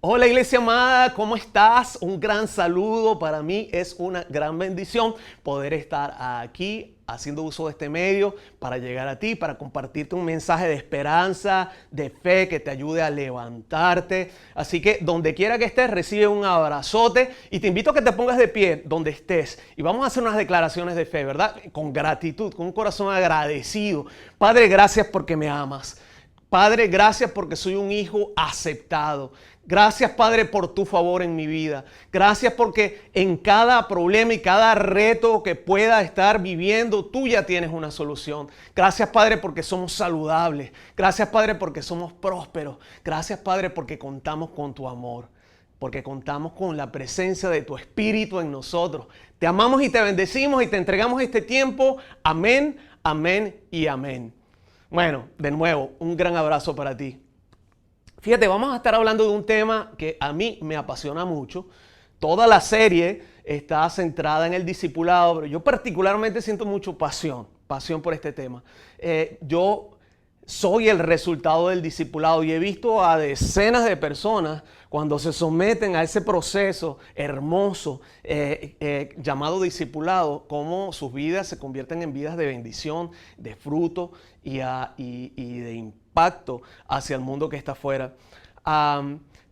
Hola iglesia amada, ¿cómo estás? Un gran saludo. Para mí es una gran bendición poder estar aquí haciendo uso de este medio para llegar a ti, para compartirte un mensaje de esperanza, de fe que te ayude a levantarte. Así que donde quiera que estés, recibe un abrazote y te invito a que te pongas de pie donde estés. Y vamos a hacer unas declaraciones de fe, ¿verdad? Con gratitud, con un corazón agradecido. Padre, gracias porque me amas. Padre, gracias porque soy un hijo aceptado. Gracias, Padre, por tu favor en mi vida. Gracias porque en cada problema y cada reto que pueda estar viviendo, tú ya tienes una solución. Gracias, Padre, porque somos saludables. Gracias, Padre, porque somos prósperos. Gracias, Padre, porque contamos con tu amor. Porque contamos con la presencia de tu Espíritu en nosotros. Te amamos y te bendecimos y te entregamos este tiempo. Amén, amén y amén. Bueno, de nuevo, un gran abrazo para ti. Fíjate, vamos a estar hablando de un tema que a mí me apasiona mucho. Toda la serie está centrada en el discipulado, pero yo particularmente siento mucho pasión por este tema. Yo soy el resultado del discipulado y he visto a decenas de personas cuando se someten a ese proceso hermoso llamado discipulado, cómo sus vidas se convierten en vidas de bendición, de fruto y de impacto hacia el mundo que está afuera.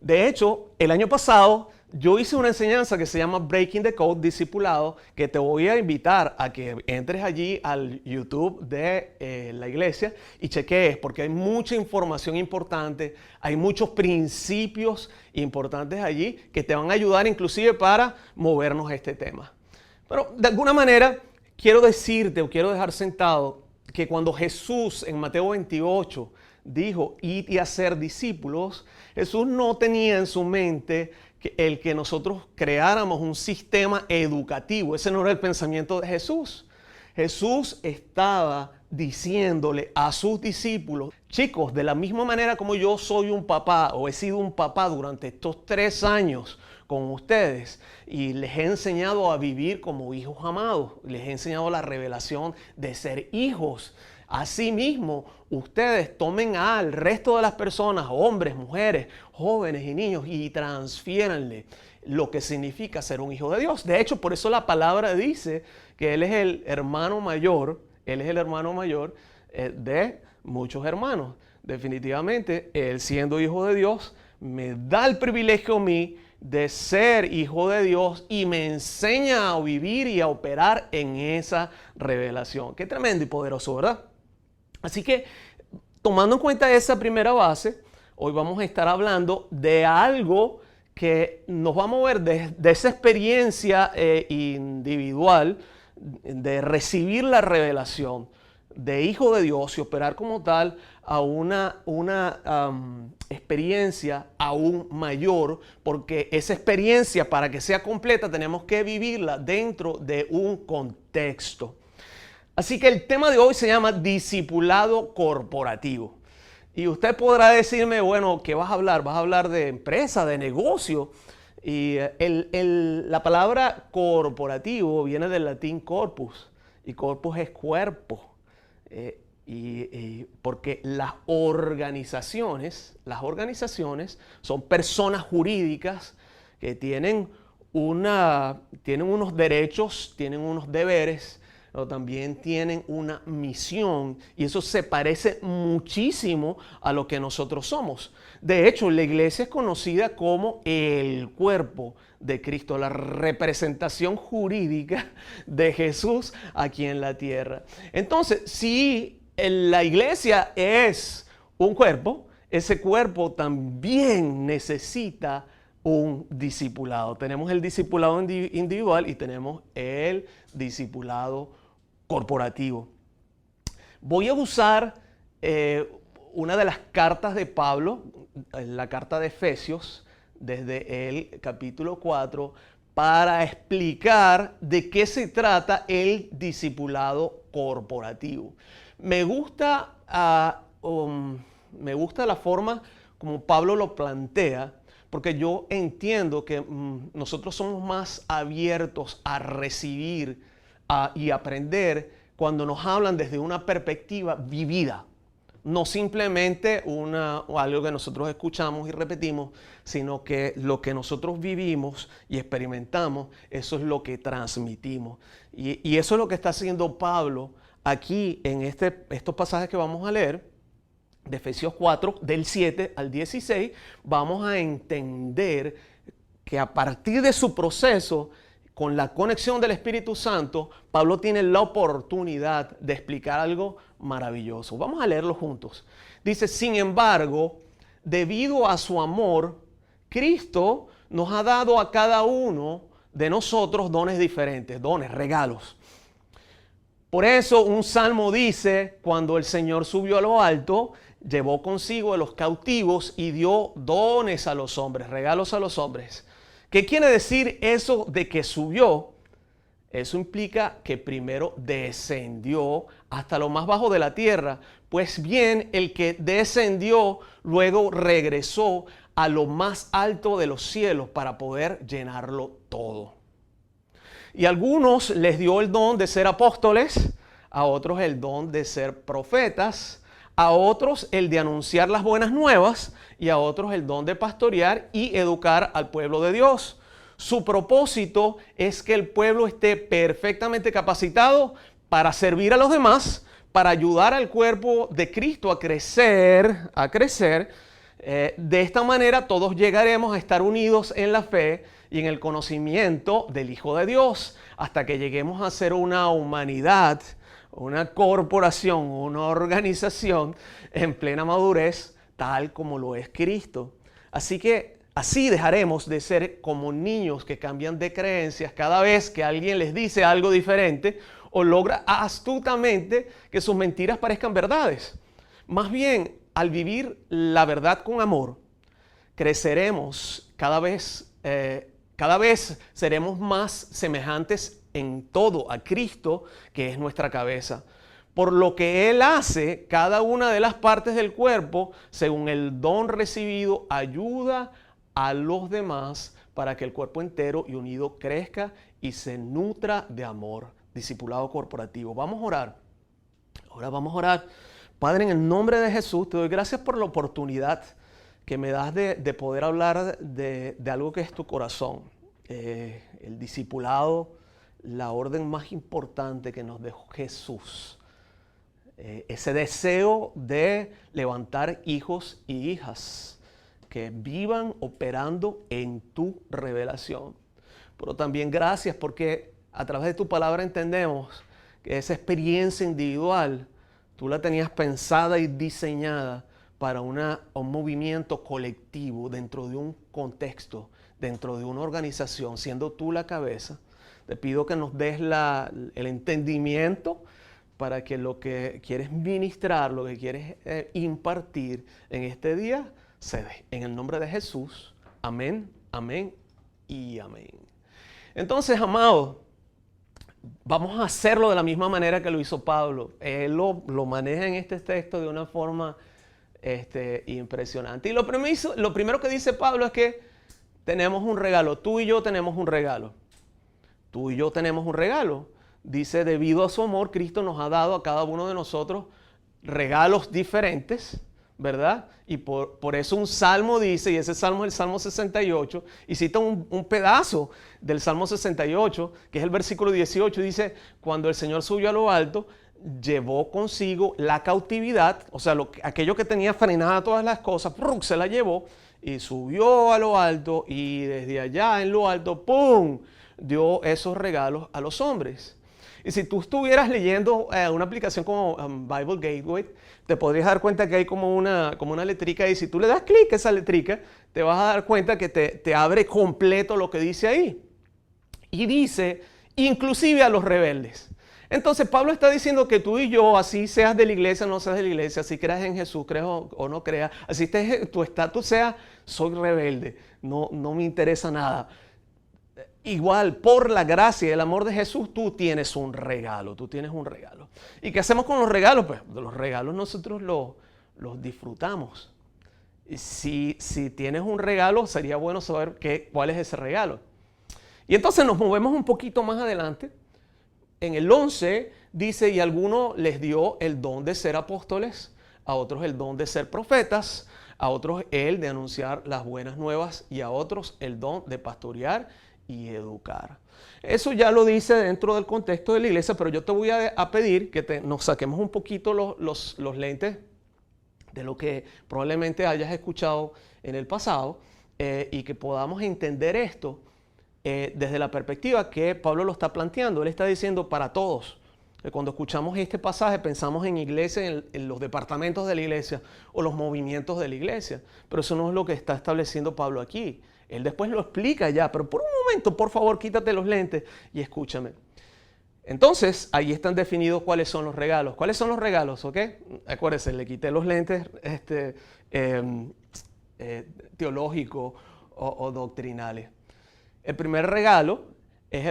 De hecho, el año pasado yo hice una enseñanza que se llama Breaking the Code Discipulado, que te voy a invitar a que entres allí al YouTube de la iglesia y chequees, porque hay mucha información importante, hay muchos principios importantes allí que te van a ayudar inclusive para movernos a este tema. Pero de alguna manera quiero decirte o quiero dejar sentado que cuando Jesús en Mateo 28 dijo, id y hacer discípulos, Jesús no tenía en su mente que nosotros creáramos un sistema educativo. Ese no era el pensamiento de Jesús. Jesús estaba diciéndole a sus discípulos, chicos, de la misma manera como yo soy un papá o he sido un papá durante estos 3 años con ustedes y les he enseñado a vivir como hijos amados, les he enseñado la revelación de ser hijos. Asimismo, ustedes tomen al resto de las personas, hombres, mujeres, jóvenes y niños, y transfiéranle lo que significa ser un hijo de Dios. De hecho, por eso la palabra dice que Él es el hermano mayor, de muchos hermanos. Definitivamente, Él siendo hijo de Dios, me da el privilegio a mí de ser hijo de Dios y me enseña a vivir y a operar en esa revelación. Qué tremendo y poderoso, ¿verdad? Así que, tomando en cuenta esa primera base, hoy vamos a estar hablando de algo que nos va a mover de esa experiencia individual de recibir la revelación de hijo de Dios y operar como tal a una experiencia aún mayor, porque esa experiencia, para que sea completa, tenemos que vivirla dentro de un contexto. Así que el tema de hoy se llama discipulado corporativo. Y usted podrá decirme, bueno, ¿qué vas a hablar? ¿Vas a hablar de empresa, de negocio? Y la palabra corporativo viene del latín corpus, y corpus es cuerpo. Porque las organizaciones son personas jurídicas que tienen unos derechos, tienen unos deberes, pero también tienen una misión, y eso se parece muchísimo a lo que nosotros somos. De hecho, la iglesia es conocida como el cuerpo de Cristo, la representación jurídica de Jesús aquí en la tierra. Entonces, si la iglesia es un cuerpo, ese cuerpo también necesita un discipulado. Tenemos el discipulado individual y tenemos el discipulado corporativo. Voy a usar una de las cartas de Pablo, la carta de Efesios, desde el capítulo 4, para explicar de qué se trata el discipulado corporativo. Me gusta la forma como Pablo lo plantea, porque yo entiendo que nosotros somos más abiertos a recibir y aprender cuando nos hablan desde una perspectiva vivida. No simplemente algo que nosotros escuchamos y repetimos, sino que lo que nosotros vivimos y experimentamos, eso es lo que transmitimos. Y eso es lo que está haciendo Pablo aquí en estos pasajes que vamos a leer, de Efesios 4, del 7 al 16, vamos a entender que a partir de su proceso, con la conexión del Espíritu Santo, Pablo tiene la oportunidad de explicar algo maravilloso. Vamos a leerlo juntos. Dice, sin embargo, debido a su amor, Cristo nos ha dado a cada uno de nosotros dones diferentes, dones, regalos. Por eso un salmo dice, cuando el Señor subió a lo alto, llevó consigo a los cautivos y dio dones a los hombres, regalos a los hombres. ¿Qué quiere decir eso de que subió? Eso implica que primero descendió hasta lo más bajo de la tierra. Pues bien, el que descendió luego regresó a lo más alto de los cielos para poder llenarlo todo. Y a algunos les dio el don de ser apóstoles, a otros el don de ser profetas, a otros el de anunciar las buenas nuevas y a otros el don de pastorear y educar al pueblo de Dios. Su propósito es que el pueblo esté perfectamente capacitado para servir a los demás, para ayudar al cuerpo de Cristo a crecer. De esta manera todos llegaremos a estar unidos en la fe y en el conocimiento del Hijo de Dios, hasta que lleguemos a ser una humanidad, una corporación, una organización en plena madurez, tal como lo es Cristo. Así dejaremos de ser como niños que cambian de creencias cada vez que alguien les dice algo diferente o logra astutamente que sus mentiras parezcan verdades. Más bien, al vivir la verdad con amor, creceremos cada vez seremos más semejantes en todo a Cristo, que es nuestra cabeza. Por lo que Él hace, cada una de las partes del cuerpo, según el don recibido, ayuda a los demás para que el cuerpo entero y unido crezca y se nutra de amor. Discipulado corporativo. Vamos a orar. Ahora vamos a orar. Padre, en el nombre de Jesús, te doy gracias por la oportunidad que me das de poder hablar de algo que es tu corazón. El discipulado, la orden más importante que nos dejó Jesús. Ese deseo de levantar hijos y hijas que vivan operando en tu revelación. Pero también gracias porque a través de tu palabra entendemos que esa experiencia individual tú la tenías pensada y diseñada para un movimiento colectivo dentro de un contexto, dentro de una organización, siendo tú la cabeza. Te pido que nos des el entendimiento para que lo que quieres ministrar, lo que quieres impartir en este día, se dé. En el nombre de Jesús. Amén, amén y amén. Entonces, amados, vamos a hacerlo de la misma manera que lo hizo Pablo. Él lo maneja en este texto de una forma impresionante. Y lo primero que dice Pablo es que tenemos un regalo. Tú y yo tenemos un regalo. Tú y yo tenemos un regalo. Dice, debido a su amor, Cristo nos ha dado a cada uno de nosotros regalos diferentes, ¿verdad? Y por eso un salmo dice, y ese salmo es el Salmo 68, y cita un pedazo del Salmo 68, que es el versículo 18, y dice, cuando el Señor subió a lo alto, llevó consigo la cautividad, o sea, aquello que tenía frenada todas las cosas, se la llevó, y subió a lo alto, y desde allá en lo alto, ¡pum!, dio esos regalos a los hombres. Y si tú estuvieras leyendo una aplicación como Bible Gateway, te podrías dar cuenta que hay como una letrica y si tú le das clic a esa letrica, te vas a dar cuenta que te abre completo lo que dice ahí. Y dice, inclusive a los rebeldes. Entonces Pablo está diciendo que tú y yo, así seas de la iglesia o no seas de la iglesia, así creas en Jesús, creas o no creas, así tu estatus sea, soy rebelde, no me interesa nada. Igual, por la gracia y el amor de Jesús, tú tienes un regalo, ¿Y qué hacemos con los regalos? Pues los regalos nosotros los disfrutamos. Y si tienes un regalo, sería bueno saber cuál es ese regalo. Y entonces nos movemos un poquito más adelante. En el 11 dice, y a algunos les dio el don de ser apóstoles, a otros el don de ser profetas, a otros el de anunciar las buenas nuevas y a otros el don de pastorear y educar. Eso ya lo dice dentro del contexto de la iglesia, pero yo te voy a pedir que nos saquemos un poquito los lentes de lo que probablemente hayas escuchado en el pasado y que podamos entender esto desde la perspectiva que Pablo lo está planteando. Él está diciendo para todos. Cuando escuchamos este pasaje pensamos en iglesia, en los departamentos de la iglesia o los movimientos de la iglesia, pero eso no es lo que está estableciendo Pablo aquí. Él después lo explica ya, pero por un momento, por favor, quítate los lentes y escúchame. Entonces, ahí están definidos cuáles son los regalos. ¿Cuáles son los regalos? ¿Ok? Acuérdense, le quité los lentes teológicos o doctrinales. El primer regalo es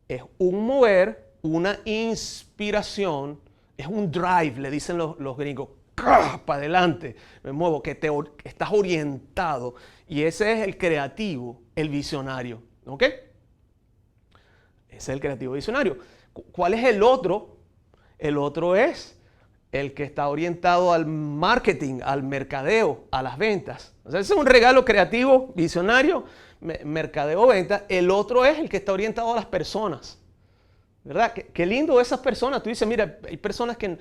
es un mover, una inspiración, es un drive, le dicen los gringos, para adelante, me muevo, que estás orientado. Y ese es el creativo, el visionario. ¿Ok? Ese es el creativo visionario. ¿Cuál es el otro? El otro es el que está orientado al marketing, al mercadeo, a las ventas. O sea, ese es un regalo creativo, visionario, mercadeo, venta. El otro es el que está orientado a las personas. ¿Verdad? Qué lindo esas personas. Tú dices, mira, hay personas que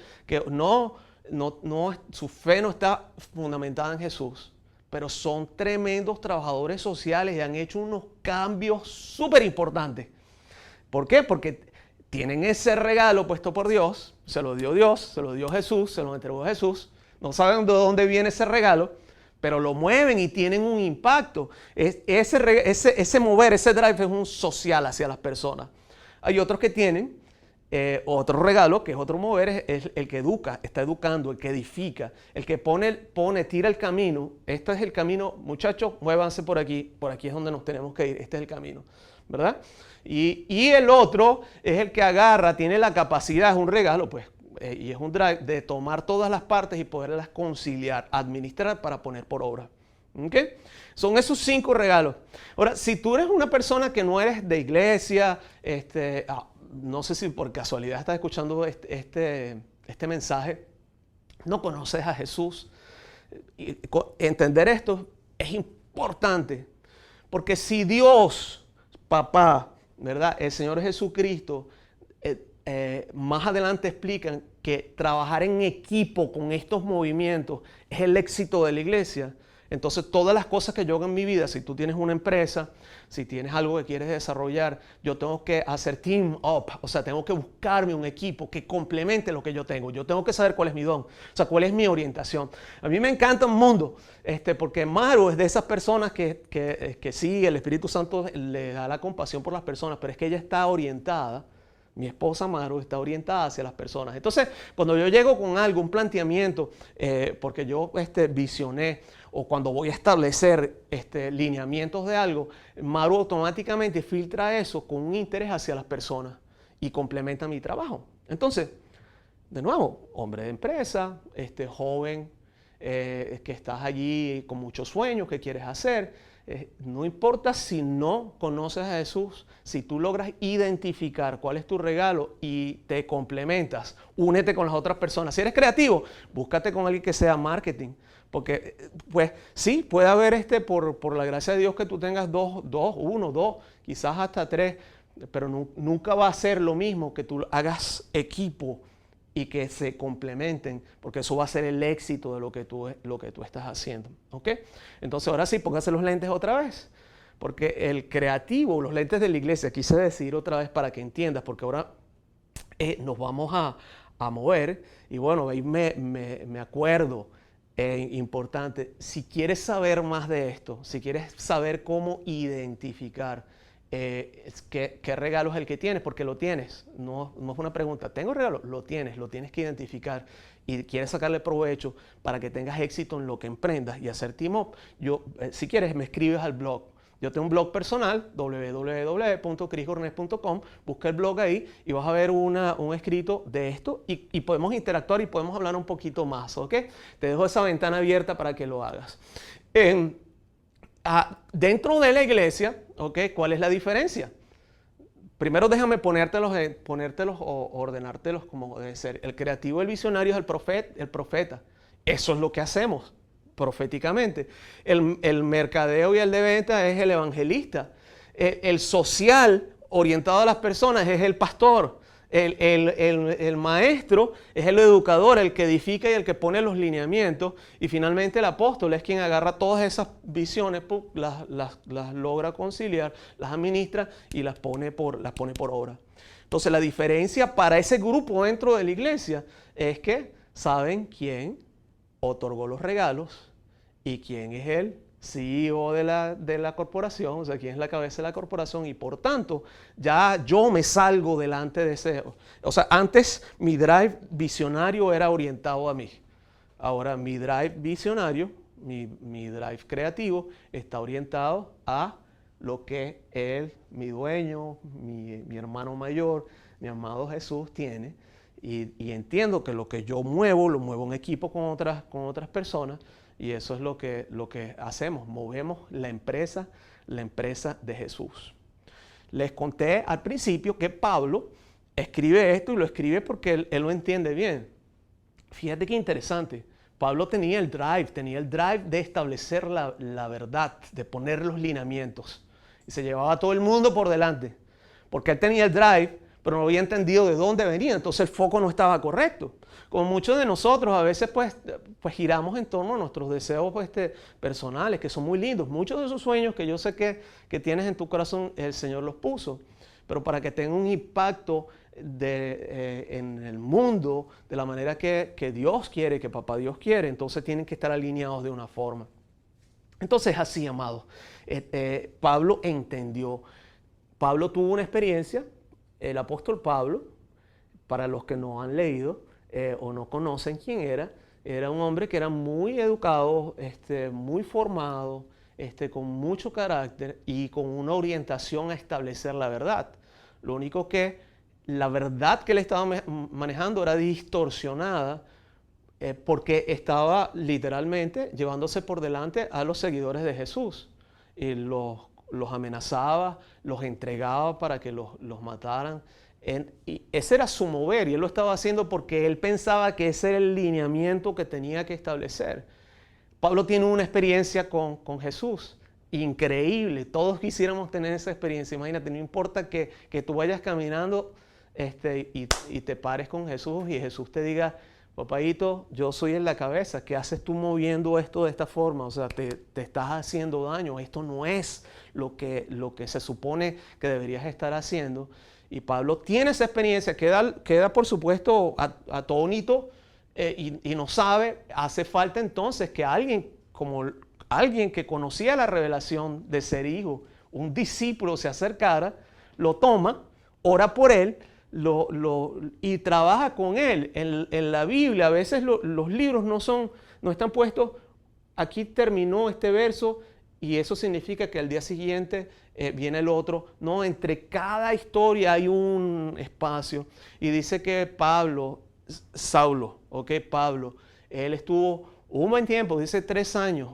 su fe no está fundamentada en Jesús, pero son tremendos trabajadores sociales y han hecho unos cambios súper importantes. ¿Por qué? Porque tienen ese regalo puesto por Dios, se lo dio Jesús, se lo entregó Jesús. No saben de dónde viene ese regalo, pero lo mueven y tienen un impacto. Ese mover, ese drive es un social hacia las personas. Hay otros que tienen otro regalo, que es otro mover, es el que educa, está educando, el que edifica, el que tira el camino. Este es el camino, muchachos, muévanse por aquí es donde nos tenemos que ir, este es el camino, ¿verdad? Y el otro es el que agarra, tiene la capacidad, es un regalo, pues, y es un drive de tomar todas las partes y poderlas conciliar, administrar para poner por obra. ¿Okay? Son esos 5 regalos. Ahora, si tú eres una persona que no eres de iglesia, no sé si por casualidad estás escuchando este mensaje, no conoces a Jesús, entender esto es importante, porque si Dios, Papá, ¿verdad? El Señor Jesucristo, más adelante explican que trabajar en equipo con estos movimientos es el éxito de la iglesia. Entonces, todas las cosas que yo hago en mi vida, si tú tienes una empresa, si tienes algo que quieres desarrollar, yo tengo que hacer team up, o sea, tengo que buscarme un equipo que complemente lo que yo tengo. Yo tengo que saber cuál es mi don, o sea, cuál es mi orientación. A mí me encanta un mundo, porque Maru es de esas personas que sí, el Espíritu Santo le da la compasión por las personas, pero es que ella está orientada. Mi esposa Maru está orientada hacia las personas. Entonces, cuando yo llego con algo, un planteamiento, porque yo visioné, o cuando voy a establecer lineamientos de algo, Maru automáticamente filtra eso con un interés hacia las personas y complementa mi trabajo. Entonces, de nuevo, hombre de empresa, joven, que estás allí con muchos sueños que quieres hacer, no importa si no conoces a Jesús, si tú logras identificar cuál es tu regalo y te complementas, únete con las otras personas. Si eres creativo, búscate con alguien que sea marketing, porque pues sí, puede haber por la gracia de Dios que tú tengas uno, dos, quizás hasta 3, pero nunca va a ser lo mismo que tú hagas equipo y que se complementen, porque eso va a ser el éxito de lo que tú estás haciendo. ¿Ok? Entonces, ahora sí, póngase los lentes otra vez, porque el creativo, los lentes de la iglesia, quise decir otra vez para que entiendas, porque ahora nos vamos a mover, y bueno, ahí me acuerdo, importante, si quieres saber más de esto, si quieres saber cómo identificar ¿qué regalo es el que tienes? Porque lo tienes, no es una pregunta. ¿Tengo regalo? Lo tienes que identificar y quieres sacarle provecho para que tengas éxito en lo que emprendas y hacer team up. Si quieres, me escribes al blog. Yo tengo un blog personal, www.chrisgornes.com, busca el blog ahí y vas a ver un escrito de esto y podemos interactuar y podemos hablar un poquito más, ¿ok? Te dejo esa ventana abierta para que lo hagas. Dentro de la iglesia, ¿okay? ¿Cuál es la diferencia? Primero déjame ponértelos o ordenártelos como debe ser. El creativo, el visionario es el profeta. Eso es lo que hacemos proféticamente. El mercadeo y el de venta es el evangelista. El social orientado a las personas es el pastor. El maestro es el educador, el que edifica y el que pone los lineamientos. Y finalmente el apóstol es quien agarra todas esas visiones, las logra conciliar, las administra y las pone por obra. Entonces la diferencia para ese grupo dentro de la iglesia es que saben quién otorgó los regalos y quién es el CEO de la corporación, o sea, quién es la cabeza de la corporación, y por tanto, ya yo me salgo delante de ese. O sea, antes mi drive visionario era orientado a mí. Ahora mi drive visionario, mi drive creativo, está orientado a lo que él, mi dueño, mi hermano mayor, mi amado Jesús tiene. Y entiendo que lo que yo muevo, lo muevo en equipo con otras personas. Y eso es lo que hacemos, movemos la empresa de Jesús. Les conté al principio que Pablo escribe esto y lo escribe porque él lo entiende bien. Fíjate qué interesante. Pablo tenía el drive de establecer la verdad, de poner los lineamientos. Y se llevaba a todo el mundo por delante. Porque él tenía el drive, pero no había entendido de dónde venía. Entonces el foco no estaba correcto. Como muchos de nosotros a veces pues giramos en torno a nuestros deseos personales, que son muy lindos. Muchos de esos sueños que yo sé que tienes en tu corazón, el Señor los puso. Pero para que tenga un impacto en el mundo de la manera que Dios quiere, que Papá Dios quiere, entonces tienen que estar alineados de una forma. Entonces así, amados, Pablo entendió. Pablo tuvo una experiencia, el apóstol Pablo, para los que no han leído, o no conocen quién era un hombre que era muy educado, muy formado, con mucho carácter y con una orientación a establecer la verdad. Lo único que la verdad que él estaba manejando era distorsionada porque estaba literalmente llevándose por delante a los seguidores de Jesús. Y los amenazaba, los entregaba para que los mataran. Y ese era su mover y él lo estaba haciendo porque él pensaba que ese era el lineamiento que tenía que establecer. Pablo tiene una experiencia con Jesús increíble. Todos quisiéramos tener esa experiencia. Imagínate, no importa que tú vayas caminando y te pares con Jesús y Jesús te diga: papadito, yo soy en la cabeza, ¿qué haces tú moviendo esto de esta forma? O sea, te estás haciendo daño, esto no es lo que se supone que deberías estar haciendo. Y Pablo tiene esa experiencia, queda por supuesto atónito y no sabe. Hace falta entonces que alguien que conocía la revelación de ser hijo, un discípulo, se acercara, lo toma, ora por él, y trabaja con él. En la Biblia a veces los libros no están puestos, aquí terminó este verso y eso significa que al día siguiente viene el otro. No, entre cada historia hay un espacio. Y dice que Saulo, él estuvo un buen tiempo, dice 3 años,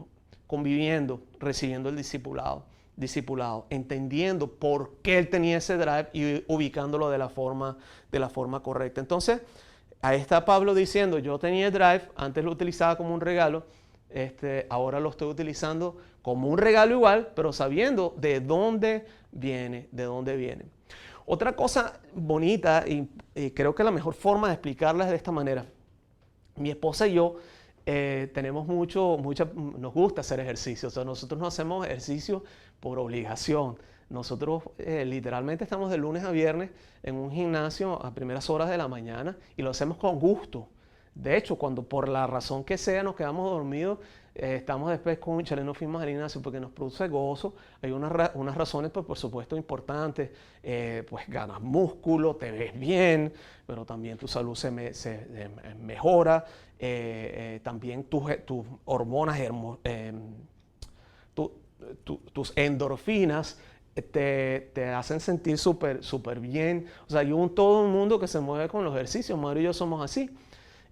conviviendo, recibiendo el discipulado, entendiendo por qué él tenía ese drive y ubicándolo de la forma correcta. Entonces, ahí está Pablo diciendo: yo tenía el drive, antes lo utilizaba como un regalo, ahora lo estoy utilizando como un regalo igual, pero sabiendo de dónde viene. Otra cosa bonita, y creo que la mejor forma de explicarla es de esta manera. Mi esposa y yo nos gusta hacer ejercicio. O sea, nosotros no hacemos ejercicio por obligación. Nosotros literalmente estamos de lunes a viernes en un gimnasio a primeras horas de la mañana y lo hacemos con gusto. De hecho, cuando por la razón que sea nos quedamos dormidos, estamos después con un chale, no fuimos al gimnasio porque nos produce gozo. Hay unas razones, pues, por supuesto, importantes. Pues ganas músculo, te ves bien, pero también tu salud se mejora. También tus hormonas, tus endorfinas te hacen sentir súper bien. O sea, hay todo un mundo que se mueve con los ejercicios. Mario y yo somos así.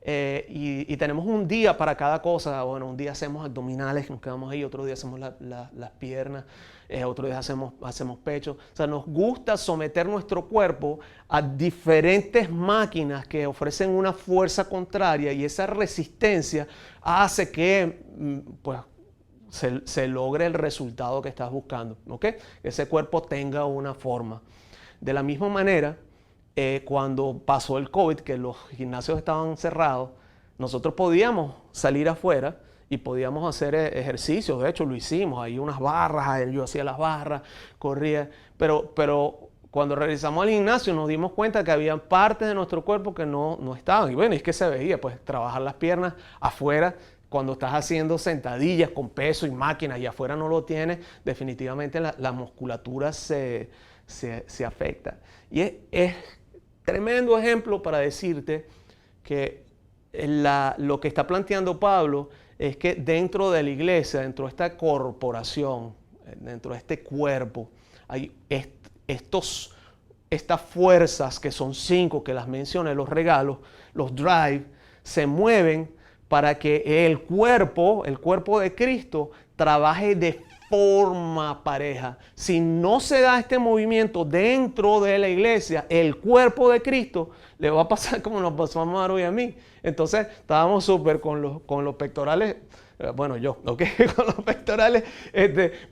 y tenemos un día para cada cosa. Bueno, un día hacemos abdominales, nos quedamos ahí, otro día hacemos las piernas, otro día hacemos pecho. O sea, nos gusta someter nuestro cuerpo a diferentes máquinas que ofrecen una fuerza contraria, y esa resistencia hace que pues, se logre el resultado que estás buscando, ¿ok? Ese cuerpo tenga una forma. De la misma manera, cuando pasó el COVID, que los gimnasios estaban cerrados, nosotros podíamos salir afuera y podíamos hacer ejercicios. De hecho, lo hicimos. Hay unas barras, yo hacía las barras, corría. Pero cuando regresamos al gimnasio nos dimos cuenta que había partes de nuestro cuerpo que no estaban. Y bueno, es que se veía, pues trabajar las piernas afuera. Cuando estás haciendo sentadillas con peso y máquinas y afuera no lo tienes, definitivamente la musculatura se afecta. Y es tremendo ejemplo para decirte que lo que está planteando Pablo es que dentro de la iglesia, dentro de esta corporación, dentro de este cuerpo, hay estas fuerzas que son 5, que las mencioné, los regalos, los drive, se mueven para que el cuerpo de Cristo trabaje de forma pareja. Si no se da este movimiento dentro de la iglesia, el cuerpo de Cristo le va a pasar como nos pasó a Maro y a mí. Entonces estábamos súper con los pectorales, bueno, yo, ¿ok? Con los pectorales,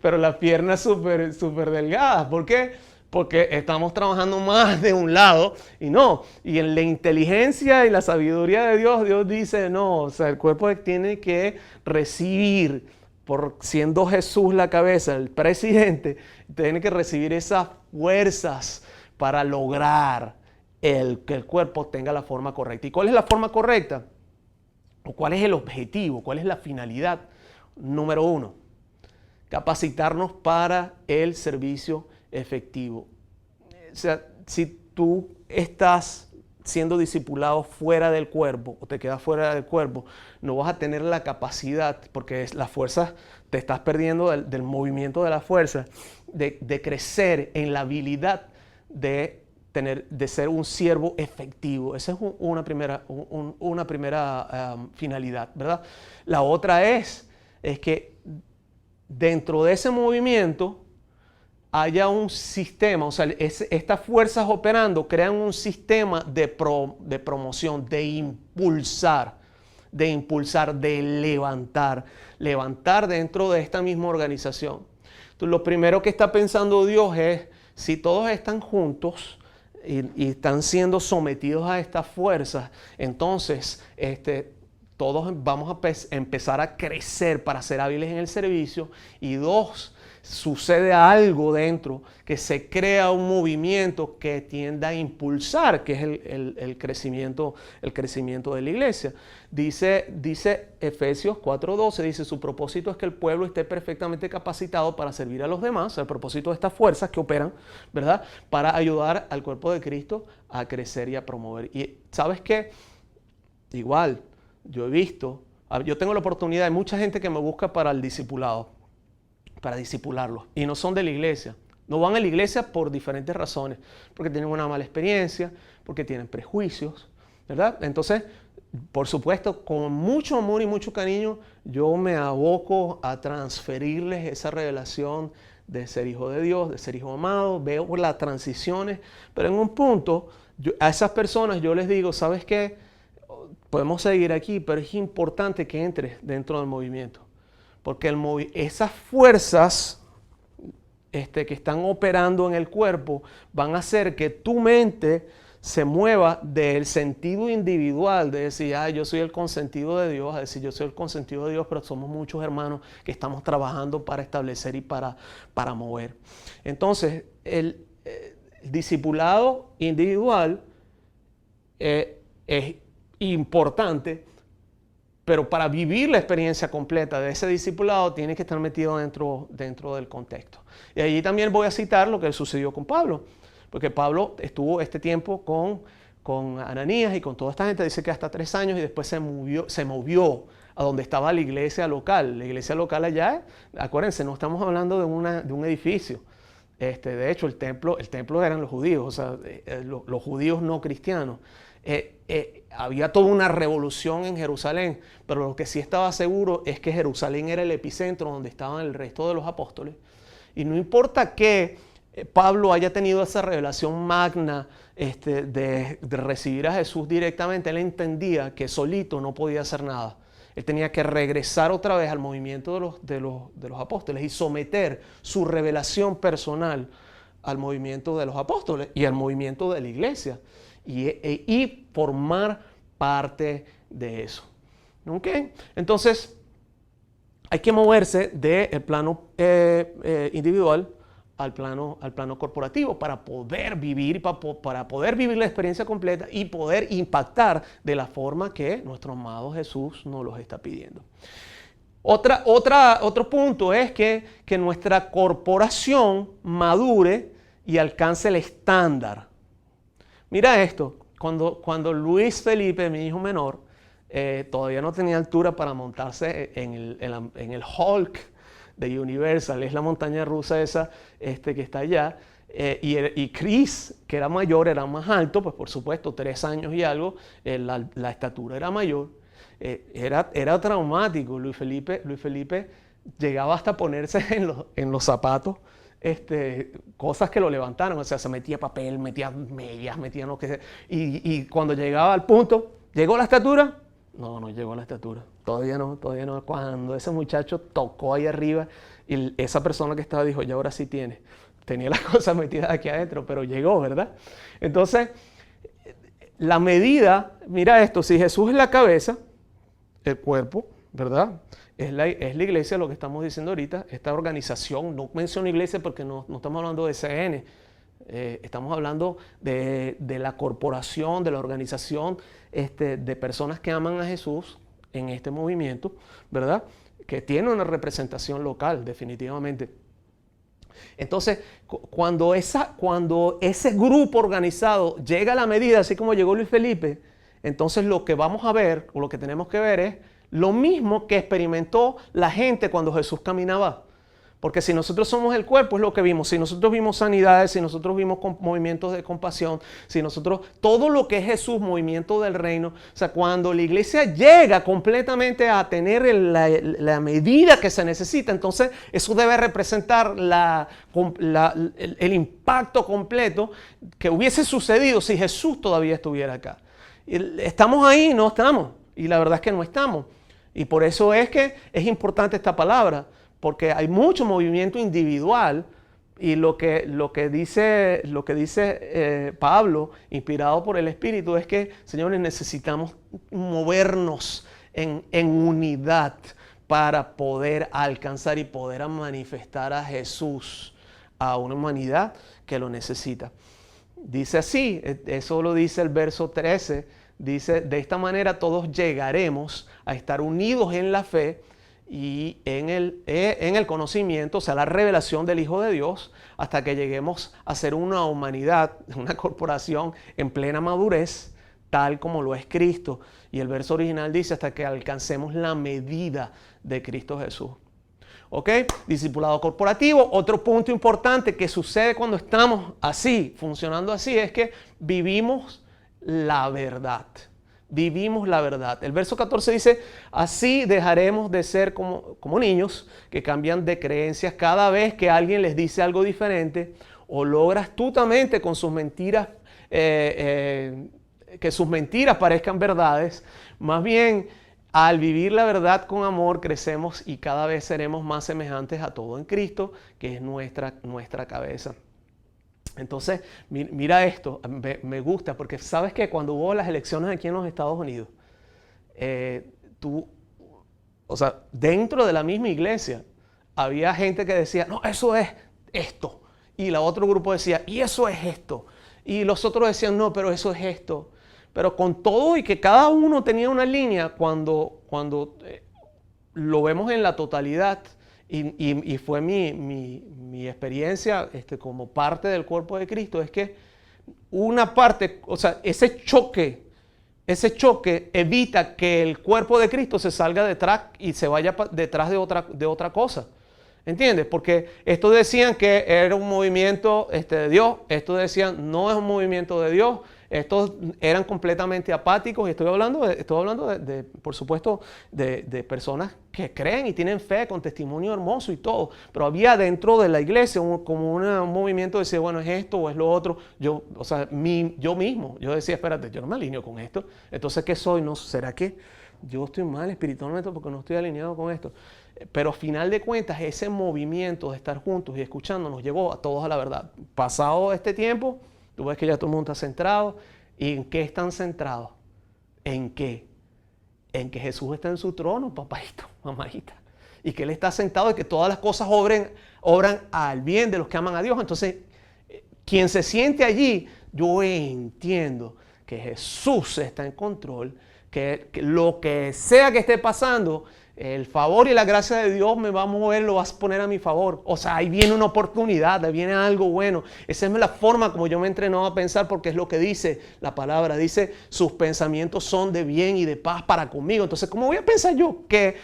pero las piernas súper delgadas. ¿Por qué? Porque estamos trabajando más de un lado y no. Y en la inteligencia y la sabiduría de Dios, Dios dice, no, o sea, el cuerpo tiene que recibir, siendo Jesús la cabeza, el presidente, tiene que recibir esas fuerzas para lograr que el cuerpo tenga la forma correcta. ¿Y cuál es la forma correcta? ¿O cuál es el objetivo? ¿Cuál es la finalidad? Número 1, capacitarnos para el servicio efectivo. O sea, si tú estás siendo discipulado fuera del cuerpo o te quedas fuera del cuerpo, no vas a tener la capacidad, porque las fuerzas, te estás perdiendo del movimiento de la fuerza, de crecer en la habilidad de ser un siervo efectivo. Esa es una primera finalidad, ¿verdad? La otra es que dentro de ese movimiento haya un sistema, o sea, estas fuerzas operando crean un sistema de promoción, de impulsar, de levantar dentro de esta misma organización. Entonces, lo primero que está pensando Dios es, si todos están juntos y están siendo sometidos a estas fuerzas, entonces todos vamos a empezar a crecer para ser hábiles en el servicio. Y 2, sucede algo dentro, que se crea un movimiento que tienda a impulsar, que es el crecimiento de la iglesia. Dice Efesios 4:12, dice, su propósito es que el pueblo esté perfectamente capacitado para servir a los demás. O sea, el propósito de estas fuerzas que operan, ¿verdad?, para ayudar al cuerpo de Cristo a crecer y a promover. Y ¿sabes qué? Igual, yo tengo la oportunidad, hay mucha gente que me busca para el discipulado, para discipularlos, y no son de la iglesia. No van a la iglesia por diferentes razones, porque tienen una mala experiencia, porque tienen prejuicios, ¿verdad? Entonces, por supuesto, con mucho amor y mucho cariño, yo me aboco a transferirles esa revelación de ser hijo de Dios, de ser hijo amado. Veo las transiciones, pero en un punto, a esas personas yo les digo, ¿sabes qué? Podemos seguir aquí, pero es importante que entres dentro del movimiento. Porque esas fuerzas que están operando en el cuerpo van a hacer que tu mente se mueva del sentido individual, de decir, yo soy el consentido de Dios, a decir, yo soy el consentido de Dios, pero somos muchos hermanos que estamos trabajando para establecer y para mover. Entonces, el discipulado individual es importante, pero para vivir la experiencia completa de ese discipulado tienes que estar metido dentro del contexto. Y allí también voy a citar lo que sucedió con Pablo, porque Pablo estuvo este tiempo con Ananías y con toda esta gente, dice que hasta 3 años, y después se movió a donde estaba la iglesia local. La iglesia local allá, acuérdense, no estamos hablando de un edificio. De hecho, el templo eran los judíos, o sea, los judíos no cristianos. había toda una revolución en Jerusalén, pero lo que sí estaba seguro es que Jerusalén era el epicentro donde estaban el resto de los apóstoles. Y no importa que Pablo haya tenido esa revelación magna de recibir a Jesús directamente, él entendía que solito no podía hacer nada. Él tenía que regresar otra vez al movimiento de los apóstoles y someter su revelación personal al movimiento de los apóstoles y al movimiento de la iglesia y formar parte de eso. ¿Okay? Entonces, hay que moverse del plano individual al plano corporativo para poder vivir, para poder vivir la experiencia completa y poder impactar de la forma que nuestro amado Jesús nos los está pidiendo. Otro punto es que nuestra corporación madure y alcance el estándar. Mira esto, cuando Luis Felipe, mi hijo menor, todavía no tenía altura para montarse en el Hulk de Universal, es la montaña rusa esa que está allá, y Chris, que era mayor, era más alto, pues por supuesto, 3 años y algo, la estatura era mayor, era traumático. Luis Felipe llegaba hasta ponerse en los zapatos cosas que lo levantaron, o sea, se metía papel, metía medias, metía lo que sea, y cuando llegaba al punto, ¿llegó la estatura? No llegó a la estatura. Todavía no. Cuando ese muchacho tocó ahí arriba, y esa persona que estaba dijo, ya ahora sí tiene. Tenía las cosas metidas aquí adentro, pero llegó, ¿verdad? Entonces, la medida, mira esto, si Jesús es la cabeza, el cuerpo, ¿verdad? Es la iglesia, lo que estamos diciendo ahorita, esta organización, no menciono iglesia porque no estamos hablando de CN, estamos hablando de la corporación, de la organización de personas que aman a Jesús en este movimiento, ¿verdad? Que tiene una representación local, definitivamente. Entonces, cuando ese grupo organizado llega a la medida, así como llegó Luis Felipe, entonces lo que vamos a ver, o lo que tenemos que ver es lo mismo que experimentó la gente cuando Jesús caminaba. Porque si nosotros somos el cuerpo, es lo que vimos. Si nosotros vimos sanidades, si nosotros vimos movimientos de compasión, si nosotros, todo lo que es Jesús, movimiento del reino, o sea, cuando la iglesia llega completamente a tener la medida que se necesita, entonces eso debe representar el impacto completo que hubiese sucedido si Jesús todavía estuviera acá. ¿Estamos ahí? No estamos. Y la verdad es que no estamos. Y por eso es que es importante esta palabra, porque hay mucho movimiento individual y lo que dice Pablo, inspirado por el Espíritu, es que, señores, necesitamos movernos en unidad para poder alcanzar y poder manifestar a Jesús a una humanidad que lo necesita. Dice así, eso lo dice el verso 13, dice, de esta manera todos llegaremos a estar unidos en la fe y en el conocimiento, o sea, la revelación del Hijo de Dios, hasta que lleguemos a ser una humanidad, una corporación en plena madurez, tal como lo es Cristo. Y el verso original dice, hasta que alcancemos la medida de Cristo Jesús. ¿Ok? Discipulado corporativo. Otro punto importante que sucede cuando estamos así, funcionando así, es que vivimos la verdad. Vivimos la verdad. El verso 14 dice, así dejaremos de ser como niños que cambian de creencias cada vez que alguien les dice algo diferente o logra astutamente con sus mentiras, que sus mentiras parezcan verdades. Más bien, al vivir la verdad con amor, crecemos y cada vez seremos más semejantes a todo en Cristo, que es nuestra cabeza. Entonces, mira esto, me gusta, porque sabes que cuando hubo las elecciones aquí en los Estados Unidos, dentro de la misma iglesia, había gente que decía, no, eso es esto. Y el otro grupo decía, y eso es esto. Y los otros decían, no, pero eso es esto. Pero con todo y que cada uno tenía una línea, cuando lo vemos en la totalidad, y fue mi experiencia como parte del cuerpo de Cristo, es que una parte, o sea, ese choque evita que el cuerpo de Cristo se salga detrás y se vaya detrás de otra cosa. ¿Entiendes? Porque estos decían que era un movimiento de Dios, estos decían no es un movimiento de Dios, Estos eran completamente apáticos y estoy hablando por supuesto, de personas que creen y tienen fe con testimonio hermoso y todo. Pero había dentro de la iglesia como un movimiento de decir, bueno, es esto o es lo otro. Yo mismo, yo decía, espérate, yo no me alineo con esto. Entonces, ¿qué soy? No, ¿será que yo estoy mal espiritualmente porque no estoy alineado con esto? Pero a final de cuentas, ese movimiento de estar juntos y escuchando nos llevó a todos a la verdad. Pasado este tiempo, tú ves que ya todo el mundo está centrado. ¿Y en qué están centrados? ¿En qué? En que Jesús está en su trono, papadito, mamadita. Y que Él está sentado y que todas las cosas obran al bien de los que aman a Dios. Entonces, quien se siente allí, yo entiendo que Jesús está en control, que lo que sea que esté pasando, el favor y la gracia de Dios me va a mover, lo vas a poner a mi favor. O sea, ahí viene una oportunidad, ahí viene algo bueno. Esa es la forma como yo me he entrenado a pensar, porque es lo que dice la palabra. Dice, sus pensamientos son de bien y de paz para conmigo. Entonces, ¿cómo voy a pensar yo que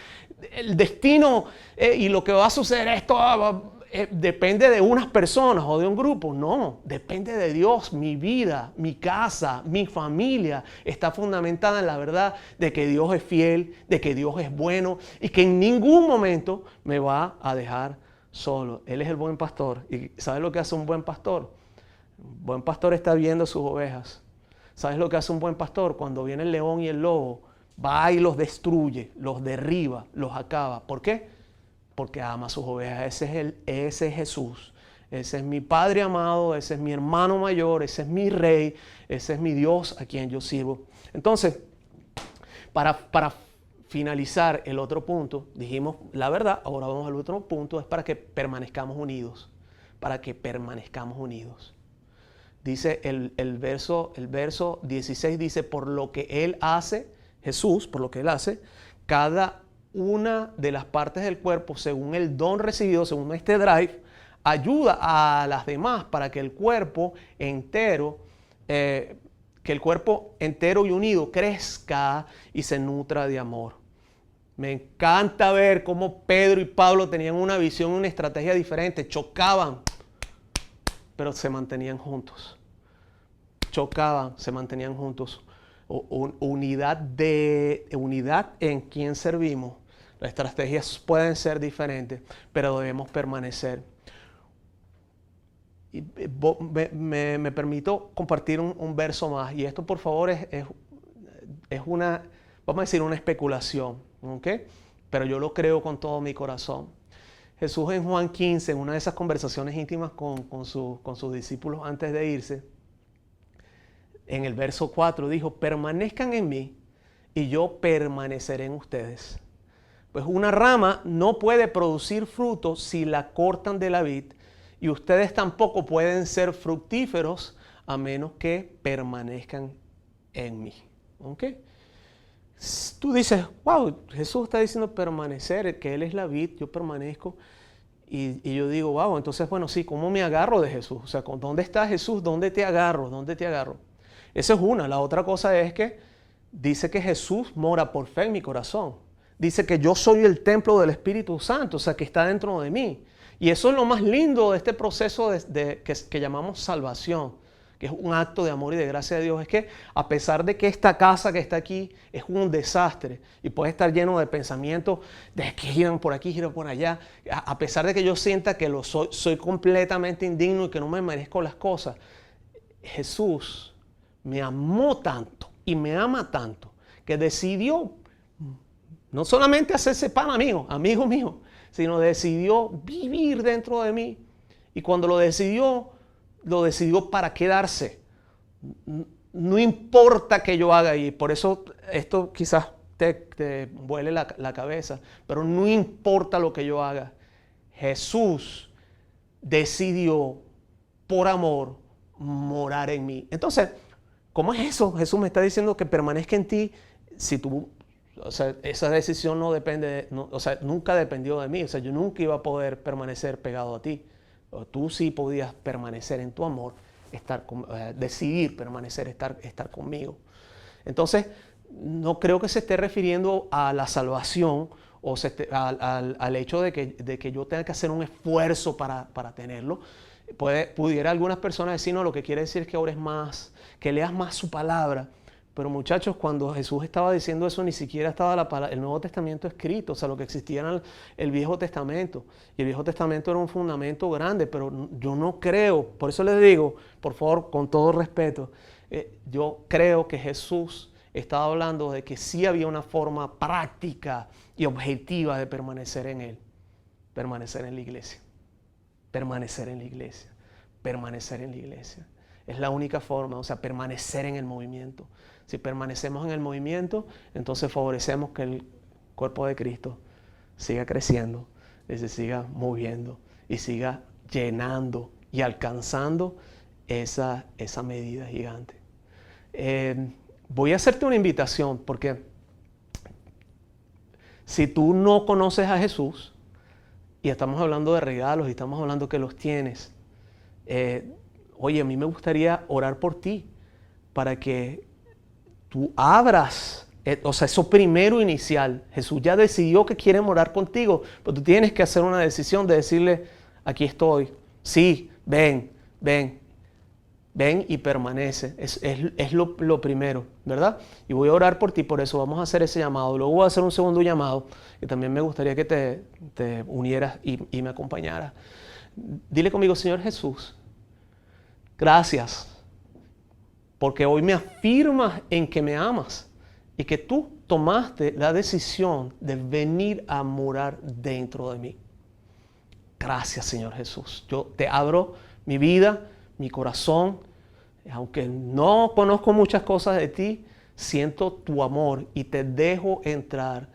el destino y lo que va a suceder esto depende de unas personas o de un grupo? No, depende de Dios. Mi vida, mi casa, mi familia está fundamentada en la verdad de que Dios es fiel, de que Dios es bueno y que en ningún momento me va a dejar solo. Él es el buen pastor. ¿Y sabes lo que hace un buen pastor? Un buen pastor está viendo sus ovejas. ¿Sabes lo que hace un buen pastor? Cuando viene el león y el lobo, va y los destruye, los derriba, los acaba. ¿Por qué? Porque ama a sus ovejas. Ese es Jesús. Ese es mi Padre amado, ese es mi hermano mayor, ese es mi Rey, ese es mi Dios a quien yo sirvo. Entonces, para finalizar el otro punto, dijimos la verdad, ahora vamos al otro punto, es para que permanezcamos unidos. Para que permanezcamos unidos. Dice el verso 16, dice, por lo que Él hace, Jesús, por lo que Él hace, cada una de las partes del cuerpo, según el don recibido, según este drive, ayuda a las demás para que el cuerpo entero, y unido crezca y se nutra de amor. Me encanta ver cómo Pedro y Pablo tenían una visión, una estrategia diferente, chocaban, pero se mantenían juntos. Chocaban, se mantenían juntos. Unidad en quien servimos. Las estrategias pueden ser diferentes, pero debemos permanecer. Y me permito compartir un verso más. Y esto, por favor, es una, vamos a decir, una especulación. ¿Okay? Pero yo lo creo con todo mi corazón. Jesús en Juan 15, en una de esas conversaciones íntimas con sus discípulos antes de irse, en el verso 4 dijo, permanezcan en mí y yo permaneceré en ustedes. Pues una rama no puede producir fruto si la cortan de la vid, y ustedes tampoco pueden ser fructíferos a menos que permanezcan en mí. ¿Okay? Tú dices, wow, Jesús está diciendo permanecer, que Él es la vid, yo permanezco. Y yo digo, wow, entonces, bueno, sí, ¿cómo me agarro de Jesús? O sea, ¿dónde está Jesús? ¿Dónde te agarro? ¿Dónde te agarro? Esa es una. La otra cosa es que dice que Jesús mora por fe en mi corazón. Dice que yo soy el templo del Espíritu Santo, o sea, que está dentro de mí. Y eso es lo más lindo de este proceso que llamamos salvación, que es un acto de amor y de gracia de Dios. Es que a pesar de que esta casa que está aquí es un desastre y puede estar lleno de pensamientos de que giran por aquí, giran por allá, a pesar de que yo sienta que soy completamente indigno y que no me merezco las cosas, Jesús me amó tanto y me ama tanto que decidió no solamente hacerse pan amigo mío, sino decidió vivir dentro de mí. Y cuando lo decidió para quedarse. No importa que yo haga, y por eso esto quizás te vuele la cabeza, pero no importa lo que yo haga. Jesús decidió por amor morar en mí. Entonces, ¿cómo es eso? Jesús me está diciendo que permanezca en ti. Si tú, o sea, esa decisión no depende, nunca dependió de mí. O sea, yo nunca iba a poder permanecer pegado a ti. Tú sí podías permanecer en tu amor, decidir permanecer, estar conmigo. Entonces, no creo que se esté refiriendo a la salvación al hecho de que yo tenga que hacer un esfuerzo para tenerlo. Pudiera algunas personas decir, no, lo que quiere decir es que ores más, que leas más su palabra. Pero muchachos, cuando Jesús estaba diciendo eso, ni siquiera estaba el Nuevo Testamento escrito, o sea, lo que existía era el Viejo Testamento. Y el Viejo Testamento era un fundamento grande, pero yo no creo, por eso les digo, por favor, con todo respeto, yo creo que Jesús estaba hablando de que sí había una forma práctica y objetiva de permanecer en Él. Permanecer en la iglesia. Permanecer en la iglesia. Permanecer en la iglesia. Es la única forma, o sea, permanecer en el movimiento. Si permanecemos en el movimiento, entonces favorecemos que el cuerpo de Cristo siga creciendo, y se siga moviendo y siga llenando y alcanzando esa medida gigante. Voy a hacerte una invitación porque si tú no conoces a Jesús y estamos hablando de regalos y estamos hablando que los tienes, oye, a mí me gustaría orar por ti para que tú abras, o sea, eso primero inicial. Jesús ya decidió que quiere morar contigo, pero tú tienes que hacer una decisión de decirle, aquí estoy, sí, ven y permanece. Es lo primero, ¿verdad? Y voy a orar por ti, por eso vamos a hacer ese llamado. Luego voy a hacer un segundo llamado, que también me gustaría que te unieras y me acompañaras. Dile conmigo, Señor Jesús, gracias, porque hoy me afirmas en que me amas y que tú tomaste la decisión de venir a morar dentro de mí. Gracias, Señor Jesús. Yo te abro mi vida, mi corazón. Aunque no conozco muchas cosas de ti, siento tu amor y te dejo entrar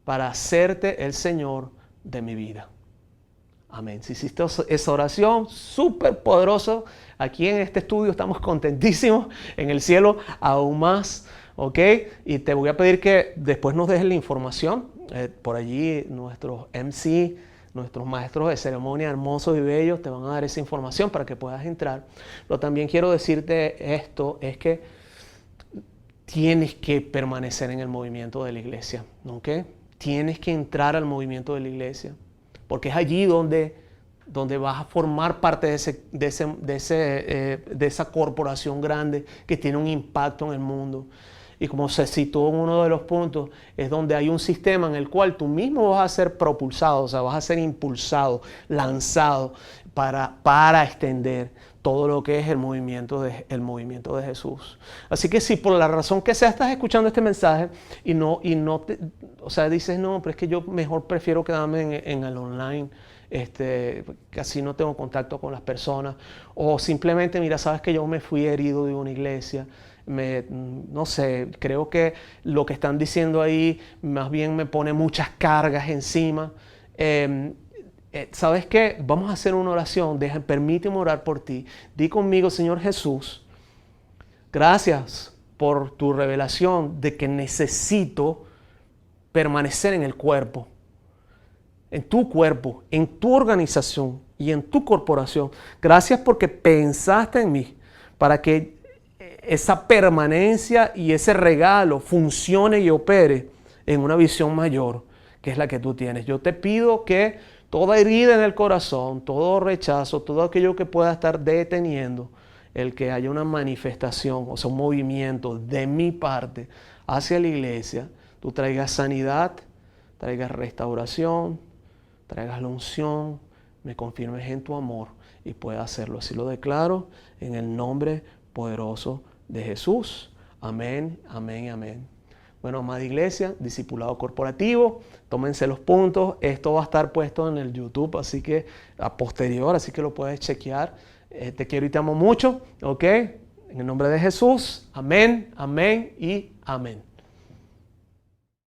para hacerte el Señor de mi vida. Amén. Si hiciste esa oración, súper poderoso. Aquí en este estudio estamos contentísimos. En el cielo aún más. ¿Ok? Y te voy a pedir que después nos dejes la información. Por allí nuestros MC, nuestros maestros de ceremonia hermosos y bellos te van a dar esa información para que puedas entrar. Pero también quiero decirte esto, es que tienes que permanecer en el movimiento de la iglesia. ¿Ok? Tienes que entrar al movimiento de la iglesia. Porque es allí donde vas a formar parte de esa corporación grande que tiene un impacto en el mundo. Y como se citó en uno de los puntos, es donde hay un sistema en el cual tú mismo vas a ser propulsado, o sea, vas a ser impulsado, lanzado para extender todo lo que es el movimiento de Jesús. Así que si por la razón que sea estás escuchando este mensaje y o sea, dices, no, pero es que yo mejor prefiero quedarme en el online, casi no tengo contacto con las personas, o simplemente, mira, sabes que yo me fui herido de una iglesia, no sé, creo que lo que están diciendo ahí más bien me pone muchas cargas encima. ¿Sabes qué? Vamos a hacer una oración. Permíteme orar por ti. Di conmigo, Señor Jesús, gracias por tu revelación de que necesito permanecer en el cuerpo, en tu organización y en tu corporación. Gracias porque pensaste en mí para que esa permanencia y ese regalo funcione y opere en una visión mayor, que es la que tú tienes. Yo te pido que toda herida en el corazón, todo rechazo, todo aquello que pueda estar deteniendo el que haya una manifestación, o sea, un movimiento de mi parte hacia la iglesia, tú traigas sanidad, traigas restauración, traigas la unción, me confirmes en tu amor y pueda hacerlo. Así lo declaro en el nombre poderoso de Jesús. Amén, amén, amén. Bueno, amada iglesia, discipulado corporativo, tómense los puntos. Esto va a estar puesto en el YouTube, así que a posterior, así que lo puedes chequear. Te quiero y te amo mucho, ¿ok? En el nombre de Jesús, amén, amén y amén.